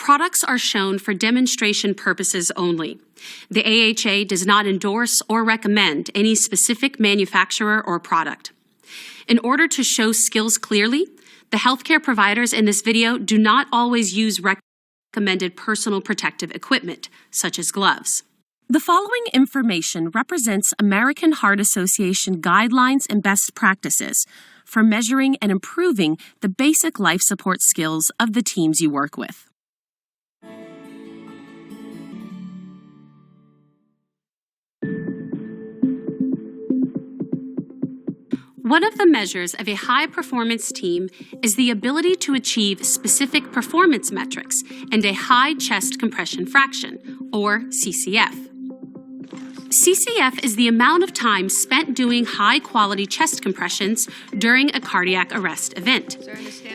Products are shown for demonstration purposes only. The AHA does not endorse or recommend any specific manufacturer or product. In order to show skills clearly, the healthcare providers in this video do not always use recommended personal protective equipment, such as gloves. The following information represents American Heart Association guidelines and best practices for measuring and improving the basic life support skills of the teams you work with. One of the measures of a high-performance team is the ability to achieve specific performance metrics and a high chest compression fraction, or CCF. CCF is the amount of time spent doing high-quality chest compressions during a cardiac arrest event.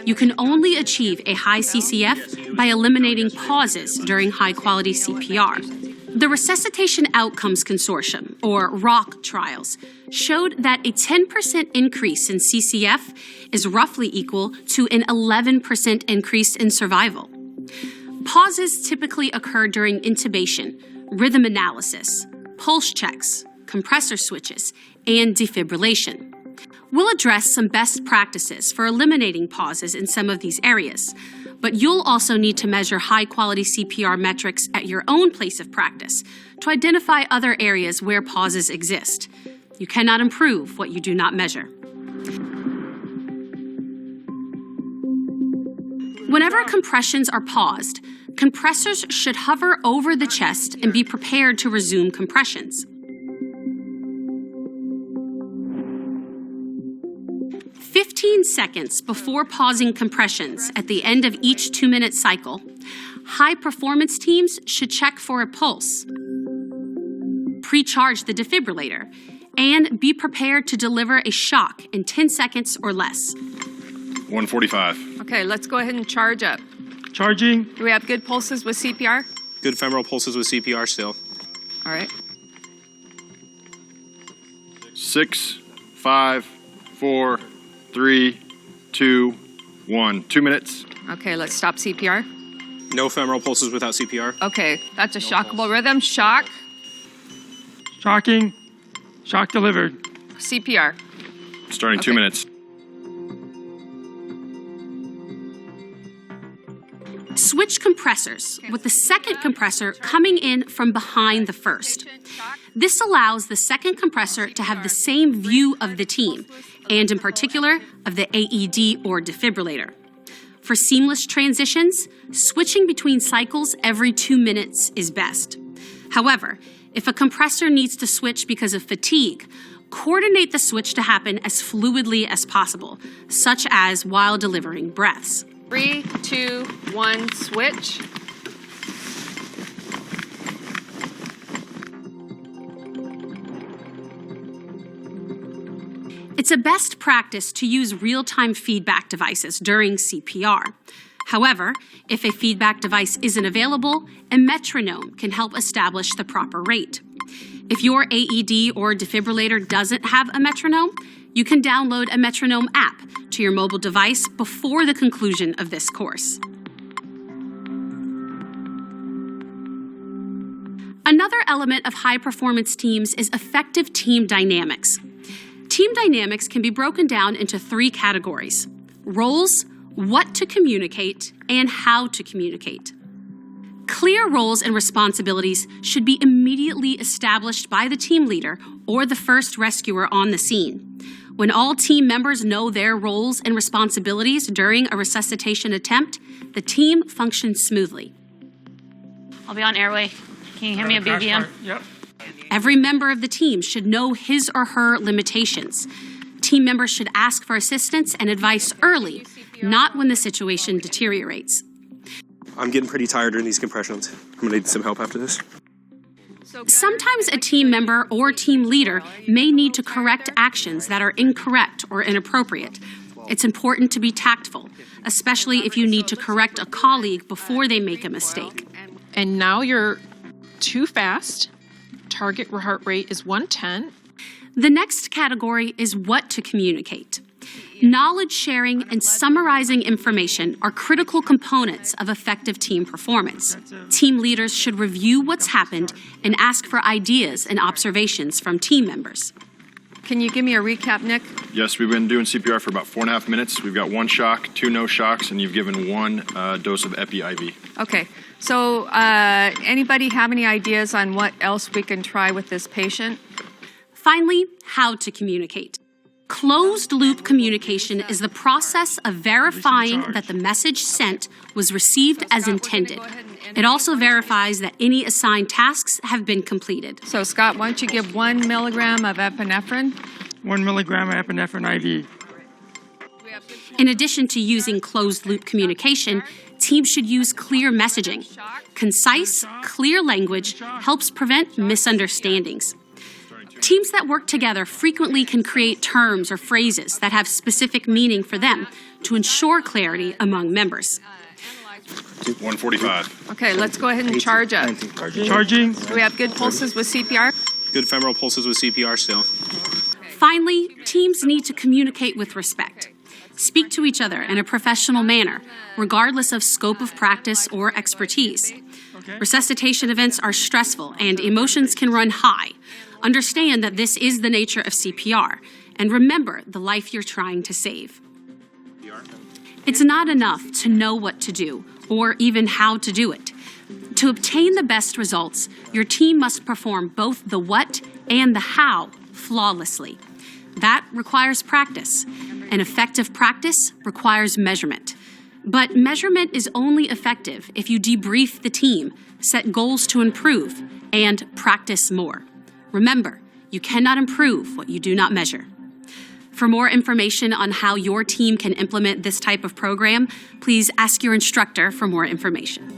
You can only achieve a high CCF by eliminating pauses during high-quality CPR. The Resuscitation Outcomes Consortium, or ROC trials, showed that a 10% increase in CCF is roughly equal to an 11% increase in survival. Pauses typically occur during intubation, rhythm analysis, pulse checks, compressor switches, and defibrillation. We'll address some best practices for eliminating pauses in some of these areas, but you'll also need to measure high-quality CPR metrics at your own place of practice to identify other areas where pauses exist. You cannot improve what you do not measure. Whenever compressions are paused, compressors should hover over the chest and be prepared to resume compressions. 15 seconds before pausing compressions at the end of each 2-minute cycle, high-performance teams should check for a pulse, pre-charge the defibrillator, and be prepared to deliver a shock in 10 seconds or less. 145. Okay, let's go ahead and charge up. Charging. Do we have good pulses with CPR? Good femoral pulses with CPR still. All right. 6, 5, 4, 3, 2, 1. 2 minutes. Okay, let's stop CPR. No femoral pulses without CPR. Okay, that's a shockable rhythm. Shock. Shocking. Shock delivered. CPR. Starting 2 minutes. Switch compressors, with the second compressor coming in from behind the first. This allows the second compressor to have the same view of the team, and in particular, of the AED or defibrillator. For seamless transitions, switching between cycles every 2 minutes is best. However, if a compressor needs to switch because of fatigue, coordinate the switch to happen as fluidly as possible, such as while delivering breaths. 3, 2, 1, switch. It's a best practice to use real-time feedback devices during CPR. However, if a feedback device isn't available, a metronome can help establish the proper rate. If your AED or defibrillator doesn't have a metronome, you can download a metronome app to your mobile device before the conclusion of this course. Another element of high-performance teams is effective team dynamics. Team dynamics can be broken down into 3 categories: roles, what to communicate, and how to communicate. Clear roles and responsibilities should be immediately established by the team leader or the first rescuer on the scene. When all team members know their roles and responsibilities during a resuscitation attempt, the team functions smoothly. I'll be on airway. Can you hear me a BVM? Yep. Every member of the team should know his or her limitations. Team members should ask for assistance and advice early, not when the situation deteriorates. I'm getting pretty tired during these compressions. I'm gonna need some help after this. Sometimes a team member or team leader may need to correct actions that are incorrect or inappropriate. It's important to be tactful, especially if you need to correct a colleague before they make a mistake. And now you're too fast. Target heart rate is 110. The next category is what to communicate. Knowledge sharing and summarizing information are critical components of effective team performance. Team leaders should review what's happened and ask for ideas and observations from team members. Can you give me a recap, Nick? Yes, we've been doing CPR for about 4.5 minutes. We've got 1 shock, 2 no shocks, and you've given 1 dose of Epi IV. Okay. So anybody have any ideas on what else we can try with this patient? Finally, how to communicate. Closed-loop communication is the process of verifying that the message sent was received as intended. It also verifies that any assigned tasks have been completed. So Scott, why don't you give 1 milligram of epinephrine? 1 milligram of epinephrine IV. In addition to using closed-loop communication, teams should use clear messaging. Concise, clear language helps prevent misunderstandings. Teams that work together frequently can create terms or phrases that have specific meaning for them to ensure clarity among members. 145. Okay, let's go ahead and charge up. Charging. Do we have good pulses with CPR? Good femoral pulses with CPR still. Finally, teams need to communicate with respect. Speak to each other in a professional manner, regardless of scope of practice or expertise. Resuscitation events are stressful and emotions can run high. Understand that this is the nature of CPR, and remember the life you're trying to save. It's not enough to know what to do, or even how to do it. To obtain the best results, your team must perform both the what and the how flawlessly. That requires practice, and effective practice requires measurement. But measurement is only effective if you debrief the team, set goals to improve, and practice more. Remember, you cannot improve what you do not measure. For more information on how your team can implement this type of program, please ask your instructor for more information.